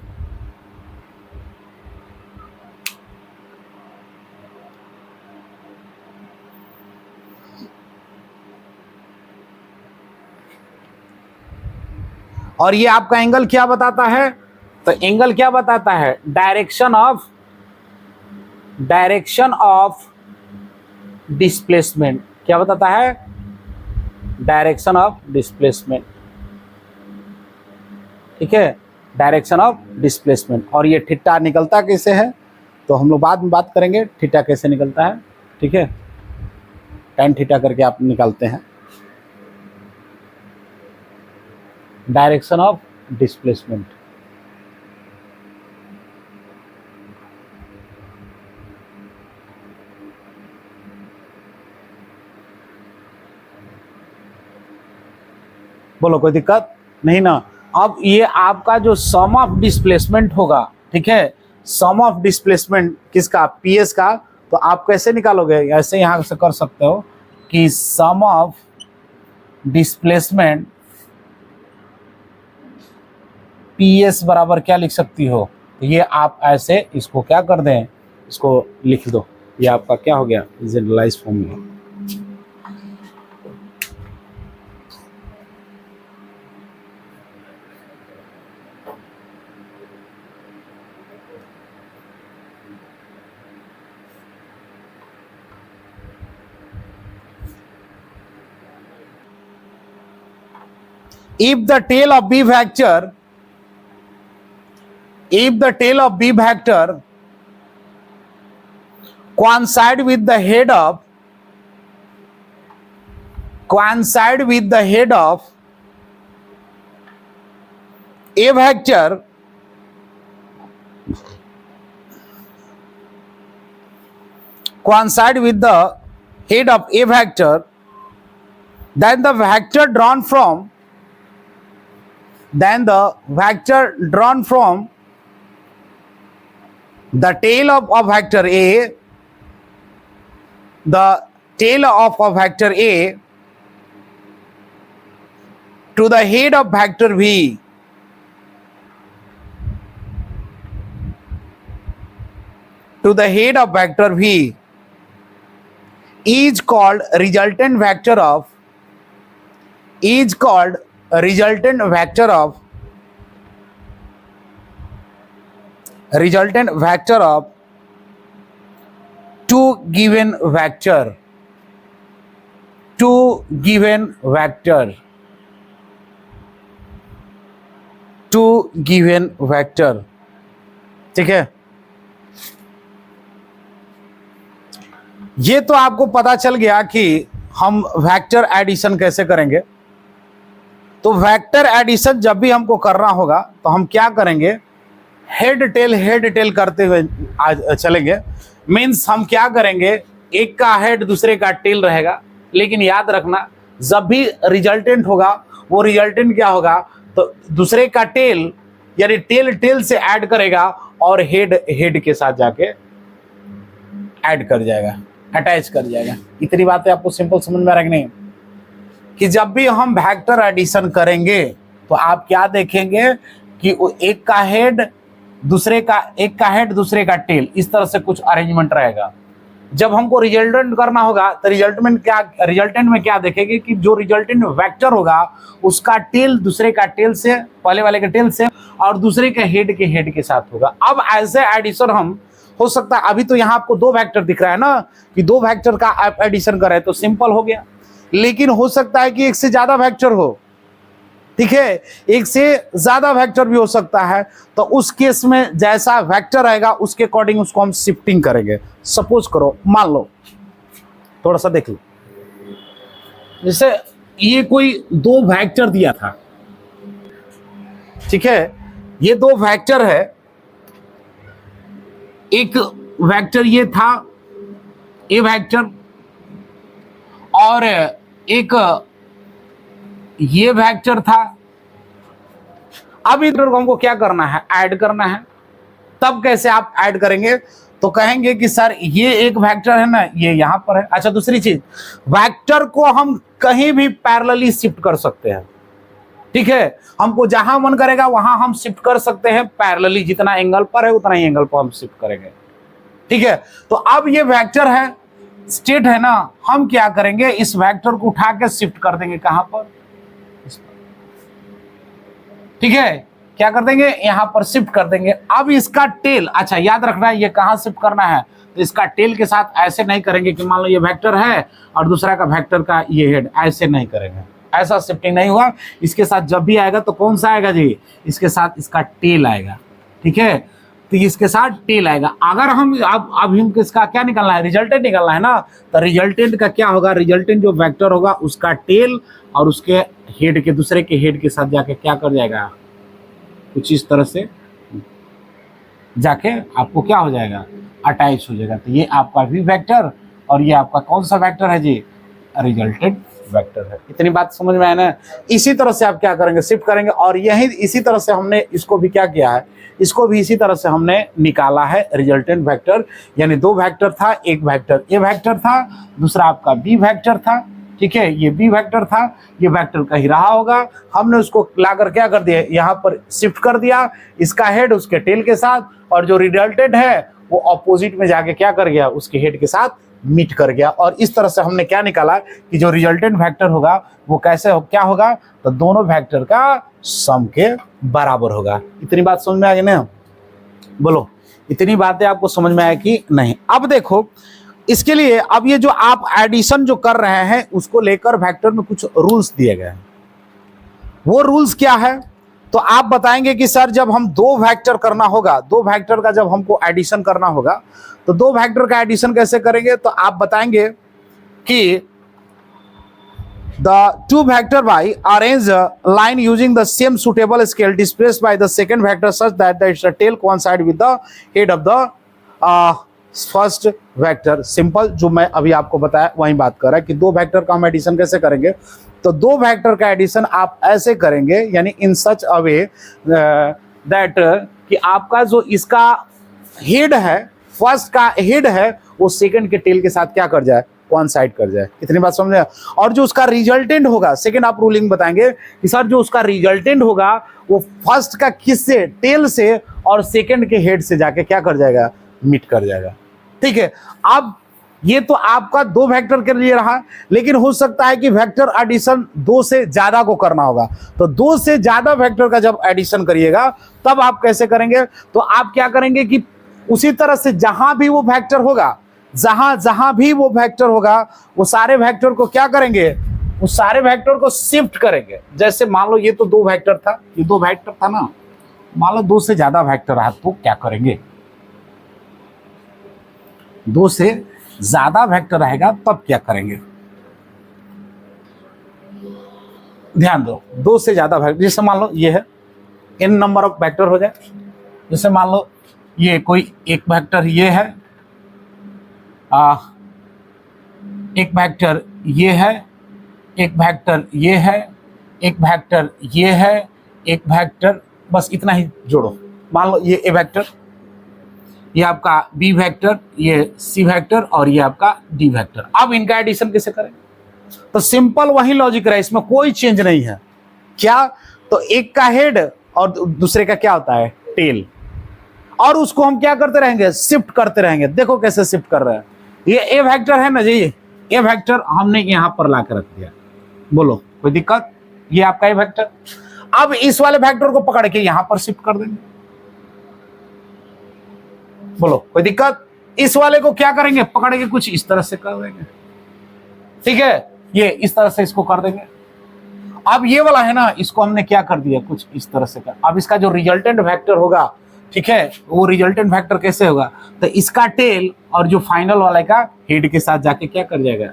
S1: और ये आपका एंगल क्या बताता है, तो एंगल क्या बताता है, डायरेक्शन ऑफ डिस्प्लेसमेंट, क्या बताता है, डायरेक्शन ऑफ डिस्प्लेसमेंट, ठीक है, डायरेक्शन ऑफ डिस्प्लेसमेंट। और ये थीटा निकलता कैसे है तो हम लोग बाद में बात करेंगे, थीटा कैसे निकलता है, ठीक है, tan थीटा करके आप निकालते हैं, डायरेक्शन ऑफ डिस्प्लेसमेंट। बोलो कोई दिक्कत नहीं ना। अब ये आपका जो सम ऑफ डिस्प्लेसमेंट होगा, ठीक है, सम ऑफ डिस्प्लेसमेंट किसका, पीएस का, तो आप कैसे निकालोगे, ऐसे यहां से कर सकते हो कि सम ऑफ डिस्प्लेसमेंट पीएस बराबर क्या लिख सकती हो, तो ये आप ऐसे इसको क्या कर दें, इसको लिख दो, ये आपका क्या हो गया, generalise formula. If the tail of B vector, coincide with the head of A vector, coincide with the head of A vector, then the vector drawn from the tail of a vector A, the tail of a vector A to the head of vector V, is called resultant vector of two given vector, ठीक है। ये तो आपको पता चल गया कि हम वेक्टर एडिशन कैसे करेंगे। तो वेक्टर एडिशन जब भी हमको करना होगा तो हम क्या करेंगे, हेड टेल करते हुए आज चलेंगे। मीन्स हम क्या करेंगे, एक का हेड दूसरे का टेल रहेगा, लेकिन याद रखना जब भी रिजल्टेंट होगा वो रिजल्टेंट क्या होगा, तो दूसरे का टेल यानी टेल से ऐड करेगा और हेड के साथ जाके ऐड कर जाएगा, अटैच कर जाएगा। इतनी बातें आपको सिंपल समझ में आ रहा है कि नहीं, कि जब भी हम वेक्टर एडिशन करेंगे तो आप क्या देखेंगे कि एक का हेड दूसरे का टेल, इस तरह से कुछ अरेंजमेंट रहेगा। जब हमको रिजल्टेंट करना होगा तो रिजल्टेंट में क्या देखेंगे कि जो रिजल्टेंट वेक्टर होगा उसका टेल दूसरे का टेल से, पहले वाले के टेल से और दूसरे के हेड के साथ होगा। अब ऐसे एडिशन हम हो सकता है, अभी तो यहाँ आपको दो वेक्टर दिख रहा है ना, कि दो वेक्टर का आप एडिशन करें तो सिंपल हो गया, लेकिन हो सकता है कि एक से ज्यादा वेक्टर हो, ठीक है, एक से ज्यादा वेक्टर भी हो सकता है। तो उस केस में जैसा वेक्टर आएगा उसके अकॉर्डिंग उसको हम शिफ्टिंग करेंगे। सपोज करो, मान लो, थोड़ा सा देख लो, जैसे ये कोई दो वेक्टर दिया था, ठीक है, ये दो वेक्टर है, एक वेक्टर ये था ए वेक्टर और एक ये वेक्टर था। अब इधर हमको क्या करना है, ऐड करना है। तब कैसे आप ऐड करेंगे, तो कहेंगे कि सर ये एक वेक्टर है ना, ये यहां पर है। अच्छा, दूसरी चीज, वेक्टर को हम कहीं भी पैरेलली शिफ्ट कर सकते हैं, ठीक है, हमको जहां मन करेगा वहां हम शिफ्ट कर सकते हैं पैरेलली, जितना एंगल पर है उतना ही एंगल पर हम शिफ्ट करेंगे, ठीक है। तो अब ये वेक्टर है, स्टेट है ना, हम क्या करेंगे, इस वेक्टर को उठा के शिफ्ट कर देंगे कहां पर, ठीक है, क्या कर देंगे, यहां पर शिफ्ट कर देंगे। अब इसका टेल, अच्छा याद रखना है ये कहां शिफ्ट करना है, तो इसका टेल के साथ ऐसे नहीं करेंगे कि मान लो ये वेक्टर है और दूसरा का वेक्टर का ये हेड, ऐसे नहीं करेंगे, ऐसा शिफ्टिंग नहीं हुआ। इसके साथ जब भी आएगा तो कौन सा आएगा जी, इसके साथ इसका टेल आएगा, ठीक है, तो इसके साथ टेल आएगा। अगर हम अब हम इसका क्या निकालना है, रिजल्टेंट निकालना है ना, तो रिजल्टेंट का क्या होगा, रिजल्टेंट जो वेक्टर होगा उसका टेल और उसके हेड के दूसरे के हेड के साथ जाके क्या कर जाएगा, कुछ इस तरह से जाके आपको क्या हो जाएगा, अटैच हो जाएगा। तो ये आपका भी वेक्टर और ये आपका कौन सा वेक्टर है जी, रिजल्टेंट वेक्टर है। इतनी बात समझ में आया ना। इसी तरह से आप क्या करेंगे, शिफ्ट करेंगे, और यही इसी तरह से हमने इसको भी क्या किया है, इसको भी इसी तरह से हमने निकाला है रिजल्टेंट वेक्टर। यानी दो वेक्टर था, एक वेक्टर ए वेक्टर था, दूसरा आपका बी वेक्टर था, ठीक है, ये बी वेक्टर था, ये वेक्टर कहीं रहा होगा, हमने उसको लाकर क्या कर दिया, यहाँ पर शिफ्ट कर दिया, इसका हेड उसके टेल के साथ, और जो रिजल्टेंट है वो ऑपोजिट में जाके क्या कर गया, उसके हेड के साथ मीट कर गया। और इस तरह से हमने क्या निकाला कि जो रिजल्टेंट वेक्टर होगा वो कैसे क्या होगा, तो दोनों वेक्टर का सम के बराबर होगा। इतनी बात समझ में आ गई ना, बोलो इतनी बातें आपको समझ में आया कि नहीं। अब देखो इसके लिए, अब ये जो आप एडिशन जो कर रहे हैं उसको लेकर वेक्टर में कुछ रूल्स दिए गए हैं। वो रूल्स क्या है, तो आप बताएंगे कि सर जब हम दो वेक्टर करना होगा, दो वेक्टर का जब हमको एडिशन करना होगा तो दो वेक्टर का एडिशन कैसे करेंगे, तो आप बताएंगे कि the two vector by arrange a line using the same suitable scale displaced by the second vector such that its tail coincide with the head of the first vector. Simple जो मैं अभी आपको बताया वही बात कर रहा है कि दो वेक्टर का हम एडिशन कैसे करेंगे, तो दो वेक्टर का एडिशन आप ऐसे करेंगे, यानी इन सच अ वे दैट कि आपका जो इसका हेड है, फर्स्ट का हेड है, वो सेकंड के टेल के साथ क्या कर जाए, कोइंसाइड कर जाए। इतनी बात समझे। और जो उसका रिजल्टेंट होगा, सेकंड आप रूलिंग बताएंगे कि सर जो उसका रिजल्टेंट होगा वो फर्स्ट का किस से, टेल से, और सेकंड के हेड से जाके क्या कर जाएगा, मीट कर जाएगा। ठीक है, अब ये तो आपका दो वेक्टर के लिए रहा, लेकिन हो सकता है कि वेक्टर एडिशन दो से ज्यादा को करना होगा, तो दो से ज्यादा वेक्टर का जब एडिशन करिएगा तब आप कैसे करेंगे, तो आप क्या करेंगे कि उसी तरह से जहां भी वो वेक्टर होगा, जहां भी वो वेक्टर होगा, वो सारे वेक्टर को क्या करेंगे, उस सारे वेक्टर को शिफ्ट करेंगे। जैसे मान लो ये तो दो वेक्टर था, ये दो वेक्टर था ना, मान लो दो से ज्यादा वेक्टर रहा तो क्या करेंगे, दो से ज्यादा वेक्टर रहेगा तब क्या करेंगे, ध्यान दो, दो से ज्यादा वेक्टर, जैसे मान लो ये है n नंबर ऑफ वेक्टर हो जाए, जैसे मान लो ये कोई एक वेक्टर ये है, एक वेक्टर ये है, एक वेक्टर ये है, एक वेक्टर ये है, एक वेक्टर, बस इतना ही जोड़ो। मान लो ये ए वेक्टर, ये आपका बी वेक्टर, ये सी वेक्टर, और ये आपका डी वेक्टर। अब इनका एडिशन कैसे करें, तो सिंपल वही लॉजिक रहा है, इसमें कोई चेंज नहीं है। क्या, तो एक का हेड और दूसरे का क्या होता है, टेल, और उसको हम क्या करते रहेंगे, शिफ्ट करते रहेंगे। देखो कैसे शिफ्ट कर रहे हैं, ये ए वेक्टर है ना जी, ए वेक्टर हमने यहां पर ला कर रख दिया, बोलो कोई दिक्कत, ये आपका ए वेक्टर। अब इस वाले वेक्टर को पकड़ के यहां पर शिफ्ट कर देंगे, बोलो कोई दिक्कत। इस वाले को क्या करेंगे, पकड़ के कुछ इस तरह से कर देंगे, ठीक है, ये इस तरह से इसको कर देंगे। अब ये वाला है ना, इसको हमने क्या कर दिया, कुछ इस तरह से कर। अब इसका जो रिजल्टेंट वेक्टर होगा, ठीक है, वो रिजल्टेंट वेक्टर कैसे होगा, तो इसका टेल और जो फाइनल वाला का हेड के साथ जाके क्या कर जाएगा,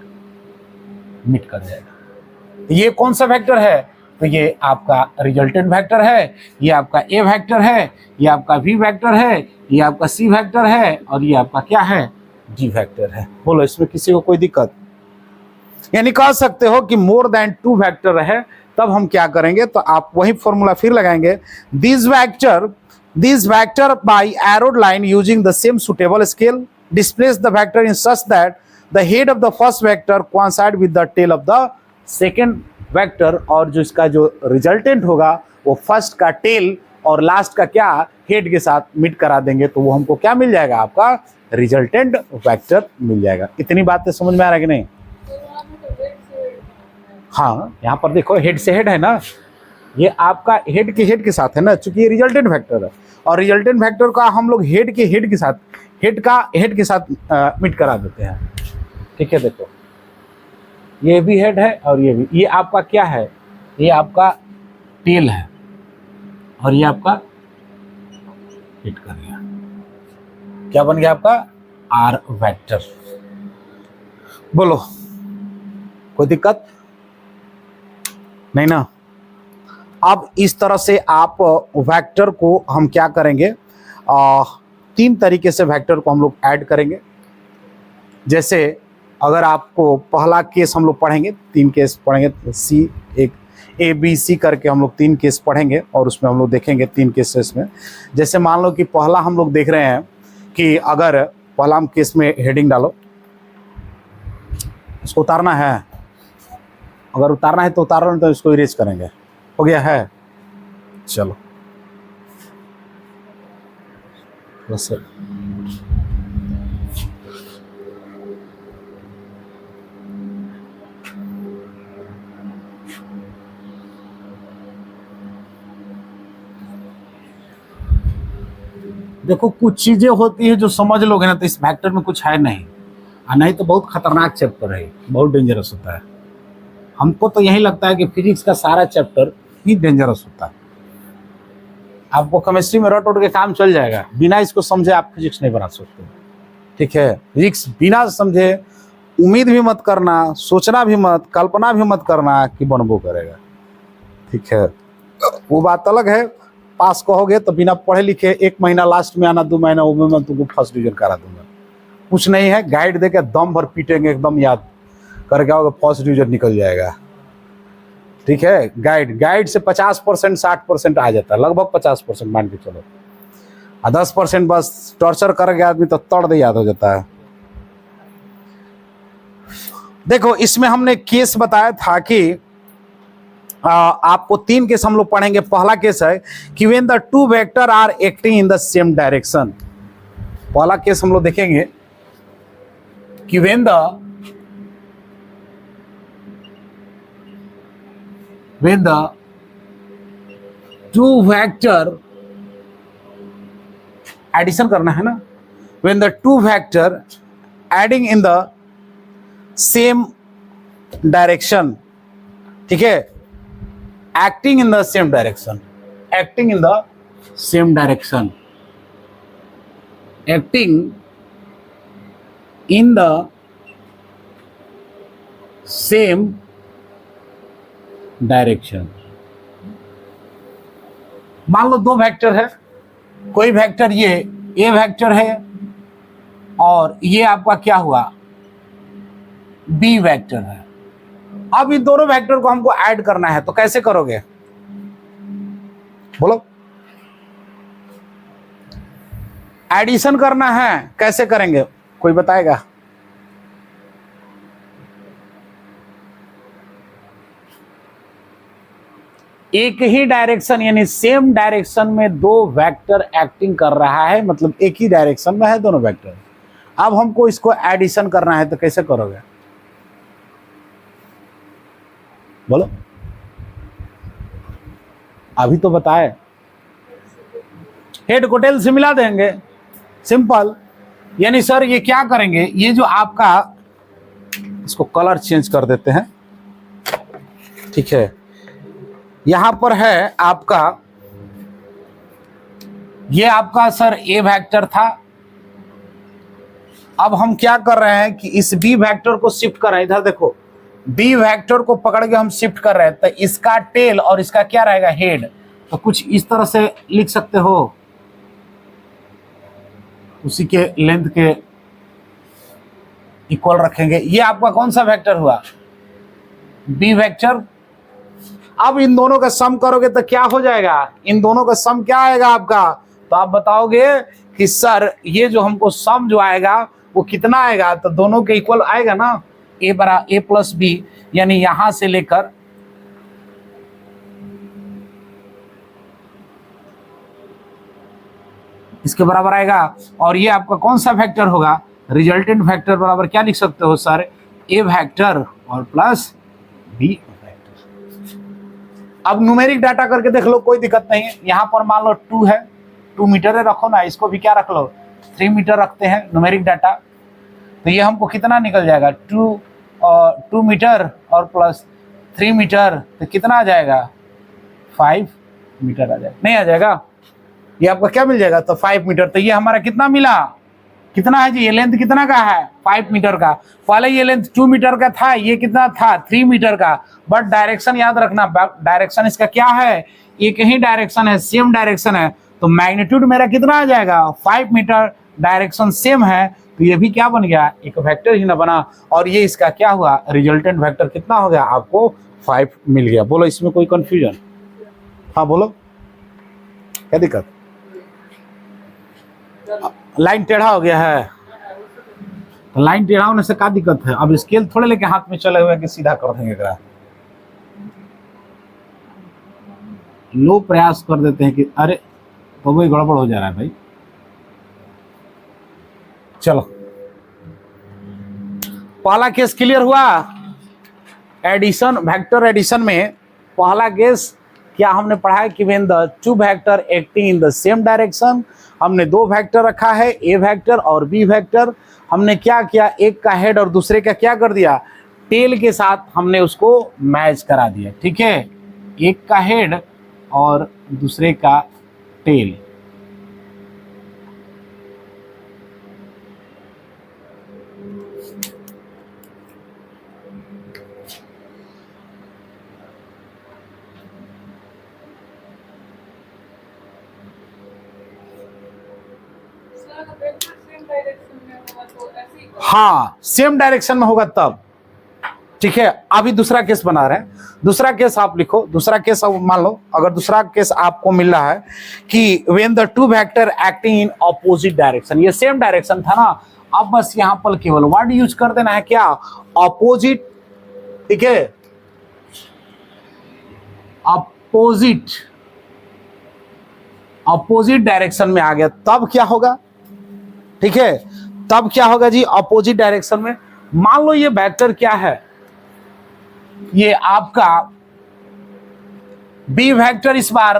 S1: मीट कर जाएगा। ये कौन सा वेक्टर है, तो ये आपका रिजल्टेंट वेक्टर है, ये आपका ए वेक्टर है, ये आपका बी वेक्टर है, ये आपका सी वेक्टर है, और ये आपका क्या है, डी वेक्टर है। बोलो इसमें किसी को कोई दिक्कत, यानी कह सकते हो कि मोर देन टू वेक्टर है तब हम क्या करेंगे, तो आप वही फॉर्मूला फिर लगाएंगे, this vector by arrowed line using the same suitable scale displace the vector in such that the head of the first vector coincide with the tail of the second vector, और जो इसका जो रिजल्टेंट होगा वो फर्स्ट का टेल और लास्ट का क्या, हेड के साथ मीट करा देंगे, तो वो हमको क्या मिल जाएगा, आपका रिजल्टेंट वेक्टर मिल जाएगा। इतनी बातें समझ में आ रहा है कि नहीं। हाँ, यहाँ पर देखो हेड से हेड है ना, ये आपका हेड के साथ है ना, चूंकि ये रिजल्टेंट वेक्टर है, और रिजल्टेंट वेक्टर का हम लोग हेड के साथ मीट करा देते हैं। ठीक है, देखो ये भी हेड है और ये भी, ये आपका क्या है, ये आपका टेल है, और ये आपका हिट कर गया, क्या बन गया आपका आर वेक्टर। बोलो कोई दिक्कत नहीं ना। अब इस तरह से आप वेक्टर को हम क्या करेंगे, तीन तरीके से वेक्टर को हम लोग ऐड करेंगे। जैसे अगर आपको पहला केस हम लोग पढ़ेंगे, 3 केस पढ़ेंगे, सी एक ABC करके हम लोग 3 केस पढ़ेंगे और उसमें हम लोग देखेंगे 3 केसेस में। जैसे मान लो कि पहला हम लोग देख रहे हैं कि अगर पहला हम केस में हेडिंग डालो, इसको उतारना है, अगर उतारना है तो उतारो, नहीं तो इसको इरेज करेंगे। हो गया है, चलो बस। देखो कुछ चीजें होती है जो समझ लोगे ना तो इस वेक्टर में कुछ है नहीं, और नहीं तो बहुत खतरनाक चैप्टर है, बहुत डेंजरस होता है। हमको तो यही लगता है कि फिजिक्स का सारा चैप्टर ही डेंजरस होता है। आपको केमिस्ट्री में रट उठ के काम चल जाएगा, बिना इसको समझे आप फिजिक्स नहीं बना सकते। ठीक है, फिजिक्स बिना समझे उम्मीद भी मत करना, सोचना भी मत, कल्पना भी मत करना कि बनबो करेगा। ठीक है, वो बात अलग है। पास कहोगे तो बिना पढ़े लिखे 1 महीना लास्ट में आना, 2 महीना वो मैं तुमको फर्स्ट डिवीजन करा दूंगा। कुछ नहीं है, गाइड देके दम भर पीटेंगे, एकदम याद करके आओगे, फर्स्ट डिवीजन निकल जाएगा। ठीक है, गाइड से 50% 60% आ जाता है, लगभग 50% मान के चलो, और 10% बस टॉर्चर करेंगे आदमी तो तड़ दे याद हो जाता है। देखो इसमें हमने केस बताया था कि आपको 3 केस हम लोग पढ़ेंगे। पहला केस है कि when the 2 vector are acting in the same direction. पहला केस हम लोग देखेंगे कि व्हेन द 2 वेक्टर, एडिशन करना है ना, when the 2 vector adding in the same direction. ठीक है, acting in the same direction, acting in the same direction, acting in the same direction। मान लो 2 वेक्टर है, कोई वेक्टर ये A वेक्टर है और ये आपका क्या हुआ B वेक्टर है। अब इन दोनों वेक्टर को हमको ऐड करना है, तो कैसे करोगे बोलो? एडिशन करना है, कैसे करेंगे कोई बताएगा? एक ही डायरेक्शन यानी सेम डायरेक्शन में 2 वेक्टर एक्टिंग कर रहा है, मतलब एक ही डायरेक्शन में है दोनों वेक्टर। अब हमको इसको एडिशन करना है, तो कैसे करोगे बोलो? अभी तो बताए, हेड को टेल से मिला देंगे, सिंपल। यानी सर ये क्या करेंगे, ये जो आपका, इसको कलर चेंज कर देते हैं। ठीक है, यहां पर है आपका, ये आपका सर A वेक्टर था। अब हम क्या कर रहे हैं कि इस B वेक्टर को शिफ्ट कर रहे हैं, इधर देखो B वेक्टर को पकड़ के हम शिफ्ट कर रहे हैं, तो इसका टेल और इसका क्या रहेगा हेड। तो कुछ इस तरह से लिख सकते हो, उसी के लेंथ के इक्वल रखेंगे। ये आपका कौन सा वेक्टर हुआ B वेक्टर। अब इन दोनों का सम करोगे तो क्या हो जाएगा, इन दोनों का सम क्या आएगा आपका, तो आप बताओगे कि सर ये जो हमको सम जो आएगा वो कितना आएगा, तो दोनों के इक्वल आएगा ना, A प्लस B, यानी यहां से लेकर इसके बराबर आएगा। और ये आपका कौन सा वेक्टर होगा, रिजल्टेंट वेक्टर बराबर क्या लिख सकते हो सर, A वेक्टर और प्लस B वेक्टर। अब न्यूमेरिक डाटा करके देख लो, कोई दिक्कत नहीं है। यहाँ पर मान लो 2 है, 2 मीटर है, रखो ना, इसको भी क्या रख लो 3 मीटर रखते हैं न्यूमेरिक डाटा। तो ये हमको कितना निकल जाएगा, 2 मीटर और प्लस 3 मीटर, तो कितना आ जाएगा 5 मीटर आ जाएगा, नहीं आ जाएगा, ये आपका क्या मिल जाएगा, तो 5 मीटर। तो ये हमारा कितना मिला, कितना है जी, ये लेंथ कितना का है 5 मीटर का। पहले ये लेंथ 2 मीटर का था, ये कितना था 3 मीटर का। बट डायरेक्शन याद रखना, डायरेक्शन इसका क्या है, एक ही डायरेक्शन है, सेम डायरेक्शन है, तो मैग्नीट्यूड मेरा कितना आ जाएगा 5 मीटर डायरेक्शन सेम है तो ये भी क्या बन गया, एक वेक्टर ही ना बना, और ये इसका क्या हुआ, रिजल्टेंट वेक्टर कितना हो गया आपको 5 मिल गया। बोलो इसमें कोई कंफ्यूजन? हाँ बोलो, क्या दिक्कत? लाइन टेढ़ा हो गया है, तो लाइन टेढ़ा होने से क्या दिक्कत है? अब स्केल थोड़े लेके हाथ में चले हुए कि सीधा कर देंगे एकरा। लोग प्रयास कर देते हैं कि अरे तो वही गड़बड़ हो जा रहा है भाई। चलो पहला केस क्लियर हुआ। एडिशन, वेक्टर एडिशन में पहला केस क्या हमने पढ़ा है कि when the two vector acting in the same direction, हमने दो वेक्टर रखा है, ए वेक्टर और बी वेक्टर। हमने क्या किया, एक का हेड और दूसरे का क्या कर दिया, टेल के साथ हमने उसको मैच करा दिया। ठीक है, एक का हेड और दूसरे का टेल। हाँ सेम डायरेक्शन में होगा तब। ठीक है, अभी दूसरा केस बना रहे हैं। दूसरा केस आप लिखो। दूसरा केस अब मान लो, अगर दूसरा केस आपको मिल रहा है कि when the two vector acting in opposite direction, ये सेम डायरेक्शन था ना, अब बस यहां पर केवल वर्ड यूज कर देना है, क्या, ऑपोजिट। ठीक है, ऑपोजिट, ऑपोजिट डायरेक्शन में आ गया तब क्या होगा। ठीक है, तब क्या होगा जी, ऑपोजिट डायरेक्शन में। मान लो ये वेक्टर क्या है, ये आपका बी वेक्टर इस बार,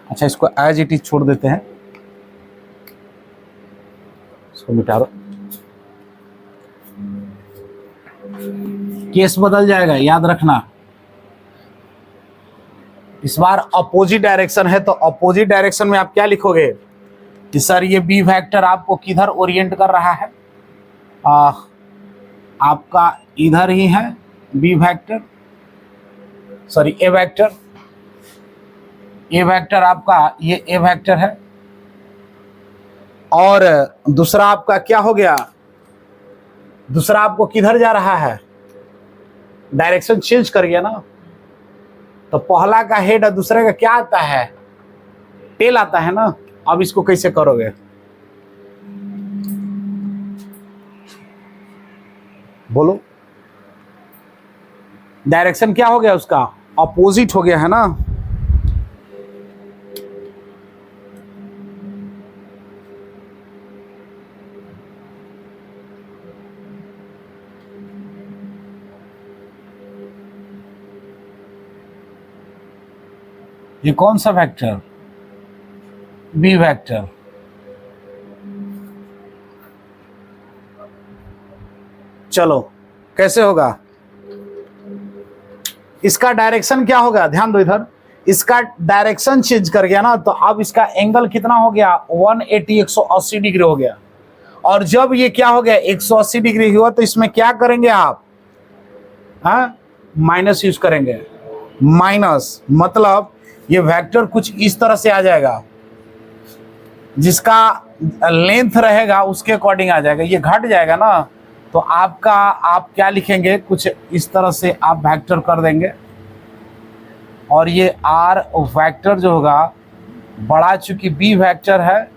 S1: अच्छा इसको एज इट इज छोड़ देते हैं, इसको मिटा दो, केस बदल जाएगा याद रखना। इस बार अपोजिट डायरेक्शन है तो अपोजिट डायरेक्शन में आप क्या लिखोगे कि सर ये बी वेक्टर आपको किधर ओरिएंट कर रहा है, आपका इधर ही है बी वेक्टर, सॉरी ए वेक्टर। ए वेक्टर आपका ये ए वेक्टर है, और दूसरा आपका क्या हो गया, दूसरा आपको किधर जा रहा है, डायरेक्शन चेंज कर गया ना। तो पहला का हेड और दूसरे का क्या आता है, टेल आता है ना। अब इसको कैसे करोगे, बोलो? डायरेक्शन क्या हो गया उसका, अपोजिट हो गया है ना। ये कौन सा वेक्टर, बी वेक्टर। चलो कैसे होगा, इसका डायरेक्शन क्या होगा, ध्यान दो इधर, इसका डायरेक्शन चेंज कर गया ना, तो अब इसका एंगल कितना हो गया, 180 180 डिग्री हो गया। और जब ये क्या हो गया 180 डिग्री हुआ तो इसमें क्या करेंगे आप, हाँ माइनस यूज करेंगे। माइनस मतलब ये वेक्टर कुछ इस तरह से आ जाएगा, जिसका लेंथ रहेगा उसके अकॉर्डिंग आ जाएगा, ये घट जाएगा ना। तो आपका आप क्या लिखेंगे, कुछ इस तरह से आप वेक्टर कर देंगे, और ये आर वेक्टर जो होगा बड़ा, चूंकि बी वेक्टर है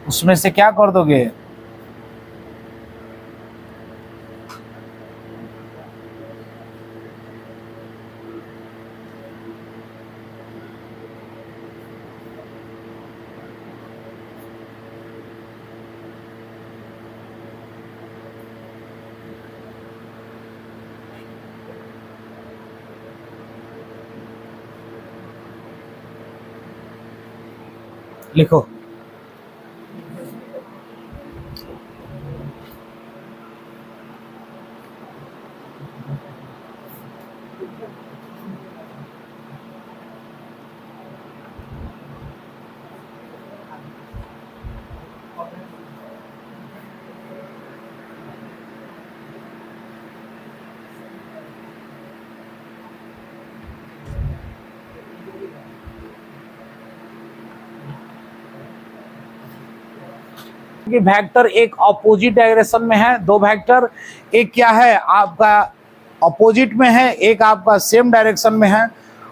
S1: उसमें से क्या कर दोगे, लिखो। कि वेक्टर एक ऑपोजिट डायरेक्शन में है, दो वेक्टर, एक क्या है आपका ऑपोजिट में है, एक आपका सेम डायरेक्शन में है।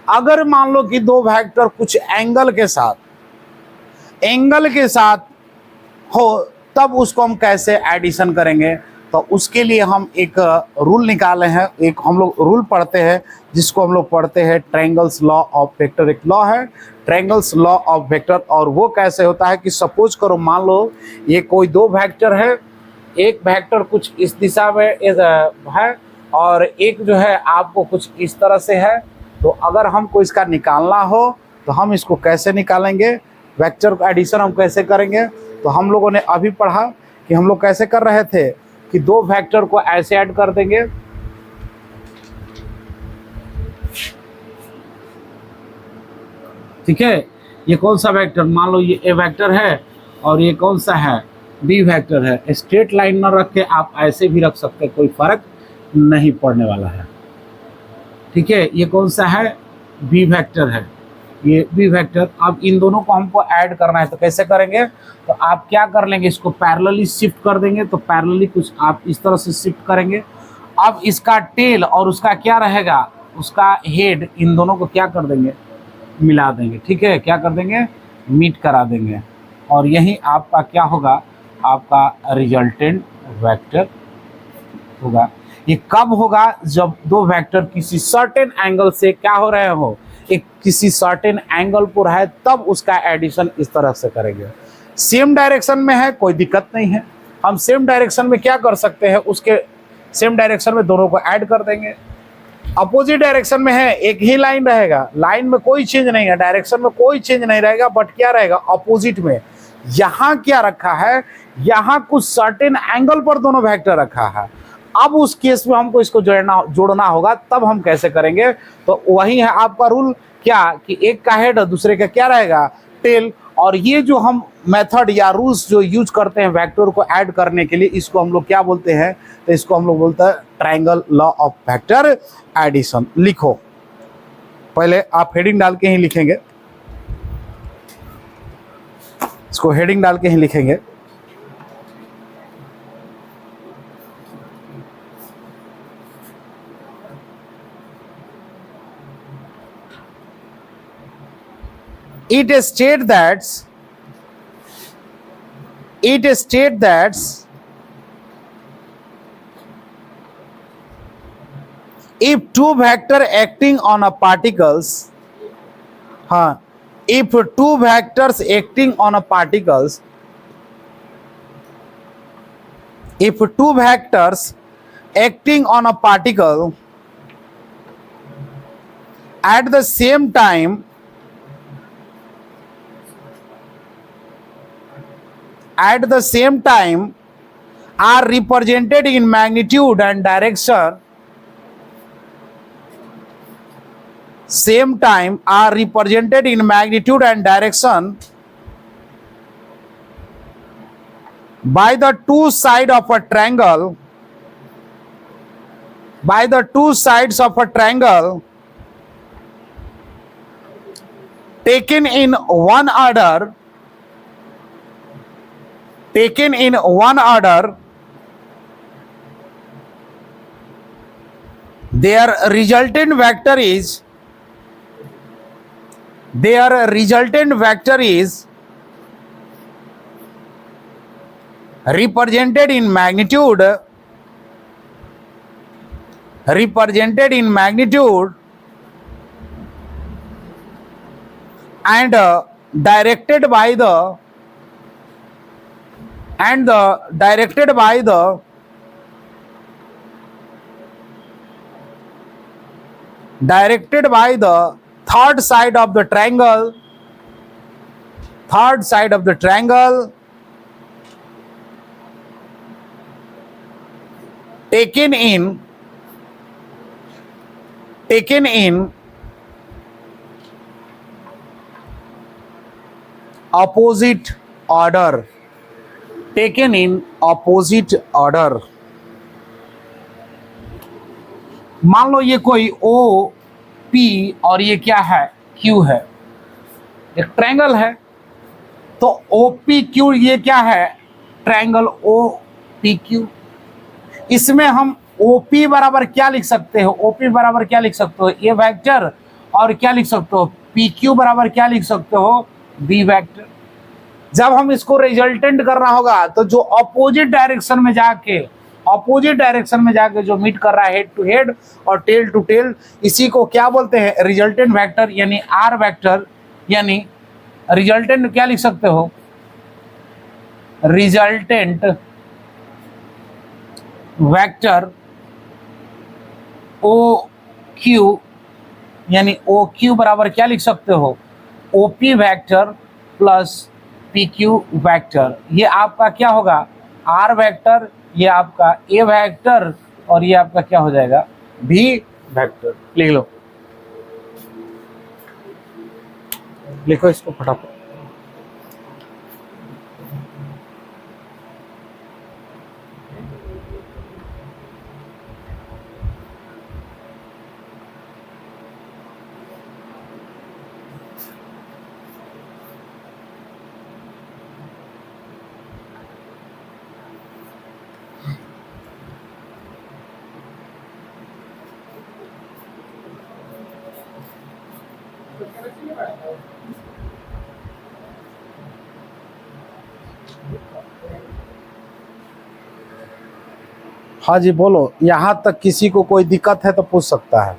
S1: अगर मान लो कि दो वेक्टर कुछ एंगल के साथ हो, तब उसको हम कैसे एडिशन करेंगे? तो उसके लिए हम एक रूल निकाले हैं, एक हम लोग रूल पढ़ते हैं जिसको हम लोग पढ़ते हैं ट्रायंगल्स लॉ ऑफ वेक्टर। एक लॉ है ट्रायंगल्स लॉ ऑफ वेक्टर, और वो कैसे होता है कि सपोज करो मान लो ये कोई दो वेक्टर है, एक वेक्टर कुछ इस दिशा में है और एक जो है आपको कुछ इस तरह से है। तो अगर हमको इसका निकालना हो तो हम इसको कैसे निकालेंगे? वेक्टर का एडिशन हम कैसे करेंगे? तो हम लोगों ने अभी पढ़ा कि हम लोग कैसे कर रहे थे कि दो वेक्टर को ऐसे ऐड कर देंगे, ठीक है। ये कौन सा वेक्टर, मान लो ये ए वेक्टर है और ये कौन सा है, बी वेक्टर है। स्ट्रेट लाइन ना रख के आप ऐसे भी रख सकते हैं, कोई फर्क नहीं पड़ने वाला है, ठीक है। ये कौन सा है, बी वेक्टर है, ये बी वेक्टर। अब इन दोनों को हमको ऐड करना है, तो कैसे करेंगे? तो आप क्या कर लेंगे, इसको पैरेलली शिफ्ट कर देंगे। तो पैरेलली कुछ आप इस तरह से शिफ्ट करेंगे। अब इसका टेल और उसका क्या रहेगा, उसका हेड, इन दोनों को क्या कर देंगे, मिला देंगे, ठीक है। क्या कर देंगे, मीट करा देंगे, और यही आपका क्या होगा, आपका रिजल्टेंट वेक्टर होगा। ये कब होगा, जब दो वेक्टर किसी सर्टेन एंगल से क्या हो रहे हो, एक किसी सर्टेन एंगल पर है, तब उसका एडिशन इस तरह से करेंगे। सेम डायरेक्शन में है कोई दिक्कत नहीं है, हम सेम डायरेक्शन में क्या कर सकते हैं, उसके सेम डायरेक्शन में दोनों को ऐड कर देंगे। अपोजिट डायरेक्शन में है, एक ही लाइन रहेगा, लाइन में कोई चेंज नहीं है, डायरेक्शन में कोई चेंज नहीं रहेगा, बट क्या रहेगा अपोजिट में। यहाँ क्या रखा है, यहाँ कुछ सर्टेन एंगल पर दोनों वेक्टर रखा है। अब उस केस में हमको इसको जोड़ना होगा, तब हम कैसे करेंगे? तो वही है आपका रूल, क्या कि एक का हेड दूसरे का क्या रहेगा, टेल। और ये जो हम मेथड या रूल्स जो यूज करते हैं वेक्टर को ऐड करने के लिए, इसको हम लोग क्या बोलते हैं? तो इसको हम लोग बोलते हैं triangle law of vector addition. लिखो, पहले आप हेडिंग डाल के ही लिखेंगे, इसको हेडिंग डाल के ही लिखेंगे। It states that if two vector acting on a particles, if two vectors acting on a particles, if two vectors acting on a particle at the same time are represented in magnitude and direction, by the two sides of a triangle, taken in one order, their resultant vector is represented in magnitude and directed by the third side of the triangle, taken in opposite order, मान लो ये कोई ओ पी और ये क्या है, क्यू है, एक ट्रायंगल है। तो ओ पी क्यू ये क्या है, ट्रायंगल ओ पी क्यू। इसमें हम ओपी बराबर क्या लिख सकते हो, ओपी बराबर क्या लिख सकते हो, ए वेक्टर, और क्या लिख सकते हो, पी क्यू बराबर क्या लिख सकते हो, बी वेक्टर। जब हम इसको रिजल्टेंट करना होगा तो जो अपोजिट डायरेक्शन में जाके जो मीट कर रहा है हेड टू हेड और टेल टू टेल, इसी को क्या बोलते हैं, रिजल्टेंट वेक्टर यानी आर वेक्टर। यानी रिजल्टेंट क्या लिख सकते हो, रिजल्टेंट वेक्टर ओ क्यू, यानी ओ क्यू बराबर क्या लिख सकते हो, OP vector plus P Q vector. ये आपका क्या होगा, आर वेक्टर, ये आपका ए वेक्टर, और ये आपका क्या हो जाएगा, बी वेक्टर। लिख लो, लिखो इसको फटाफट। हाँ जी बोलो, यहाँ तक किसी को कोई दिक्कत है तो पूछ सकता है।